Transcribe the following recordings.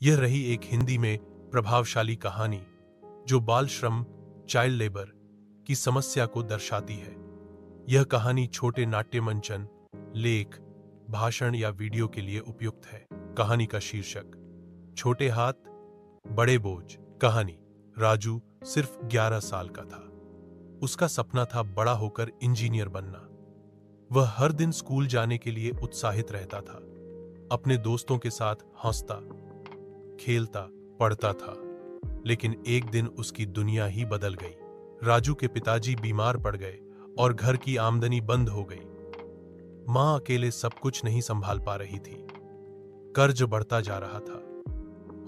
यह रही एक हिंदी में प्रभावशाली कहानी जो बाल श्रम, चाइल्ड लेबर की समस्या को दर्शाती है। यह कहानी छोटे नाट्य मंचन, लेख, भाषण या वीडियो के लिए उपयुक्त है। कहानी का शीर्षक: छोटे हाथ, बड़े बोझ। कहानी: राजू सिर्फ 11 साल का था। उसका सपना था बड़ा होकर इंजीनियर बनना। वह हर दिन स्कूल जाने के लिए उत्साहित रहता था। अपने दोस्तों के साथ हंसता, खेलता, पढ़ता था। लेकिन एक दिन उसकी दुनिया ही बदल गई। राजू के पिताजी बीमार पड़ गए और घर की आमदनी बंद हो गई। मां अकेले सब कुछ नहीं संभाल पा रही थी। कर्ज बढ़ता जा रहा था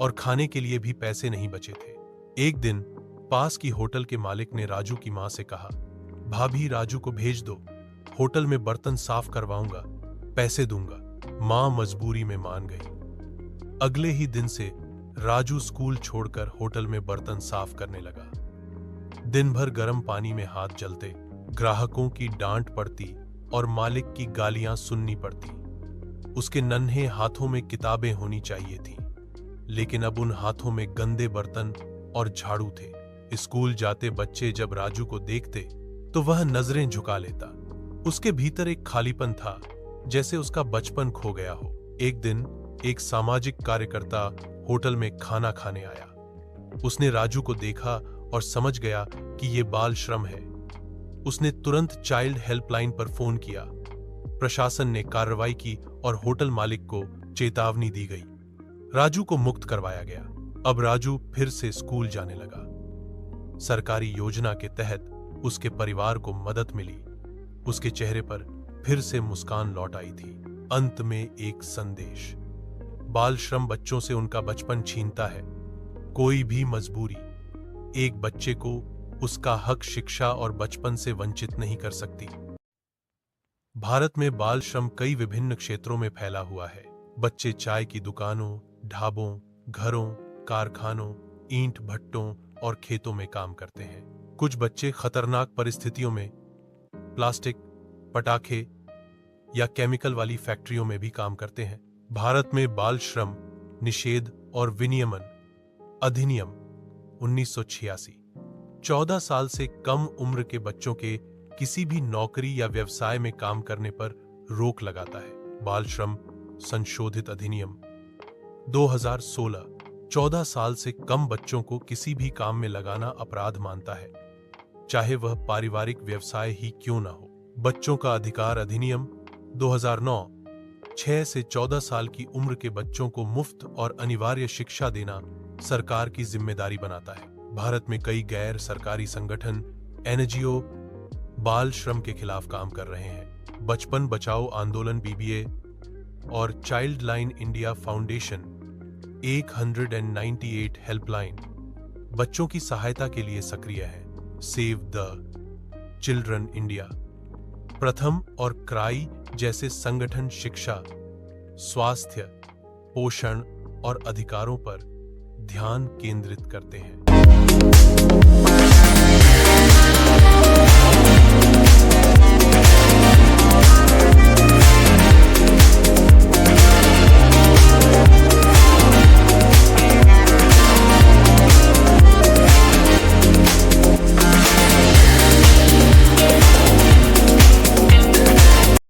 और खाने के लिए भी पैसे नहीं बचे थे। एक दिन पास की होटल के मालिक ने राजू की मां से कहा, भाभी, राजू को भेज दो, होटल में बर्तन साफ करवाऊंगा, पैसे दूंगा। मां मजबूरी में मान गई। अगले ही दिन से राजू स्कूल छोड़कर होटल में बर्तन साफ करने लगा। दिन भर गर्म पानी में हाथ जलते, ग्राहकों की डांट पड़ती और मालिक की गालियां सुननी पड़ती। उसके नन्हे हाथों में किताबें होनी चाहिए थीं, लेकिन अब उन हाथों में गंदे बर्तन और झाड़ू थे। स्कूल जाते बच्चे जब राजू को देखते तो वह नजरें झुका लेता। उसके भीतर एक खालीपन था, जैसे उसका बचपन खो गया हो। एक दिन एक सामाजिक कार्यकर्ता होटल में खाना खाने आया। उसने राजू को देखा और समझ गया कि ये बाल श्रम है। उसने तुरंत चाइल्ड हेल्पलाइन पर फोन किया। प्रशासन ने कार्रवाई की और होटल मालिक को चेतावनी दी गई। राजू को मुक्त करवाया गया। अब राजू फिर से स्कूल जाने लगा। सरकारी योजना के तहत उसके परिवार को मदद मिली। उसके चेहरे पर फिर से मुस्कान लौट आई थी। अंत में एक संदेश: बाल श्रम बच्चों से उनका बचपन छीनता है। कोई भी मजबूरी एक बच्चे को उसका हक, शिक्षा और बचपन से वंचित नहीं कर सकती। भारत में बाल श्रम कई विभिन्न क्षेत्रों में फैला हुआ है। बच्चे चाय की दुकानों, ढाबों, घरों, कारखानों, ईंट भट्टों और खेतों में काम करते हैं। कुछ बच्चे खतरनाक परिस्थितियों में प्लास्टिक, पटाखे या केमिकल वाली फैक्ट्रियों में भी काम करते हैं। भारत में बाल श्रम निषेध और विनियमन अधिनियम 1986 14 साल से कम उम्र के बच्चों के किसी भी नौकरी या व्यवसाय में काम करने पर रोक लगाता है। बाल श्रम संशोधित अधिनियम 2016 14 साल से कम बच्चों को किसी भी काम में लगाना अपराध मानता है, चाहे वह पारिवारिक व्यवसाय ही क्यों ना हो। बच्चों का अधिकार अधिनियम 2009 6 से 14 साल की उम्र के बच्चों को मुफ्त और अनिवार्य शिक्षा देना सरकार की जिम्मेदारी बनाता है। भारत में कई गैर सरकारी संगठन NGO बाल श्रम के खिलाफ काम कर रहे हैं। बचपन बचाओ आंदोलन BBA और child line India foundation 198 helpline बच्चों की सहायता के लिए सक्रिय है। सेव द चिल्ड्रन इंडिया, प्रथम और क्राई जैसे संगठन शिक्षा, स्वास्थ्य, पोषण और अधिकारों पर ध्यान केंद्रित करते हैं।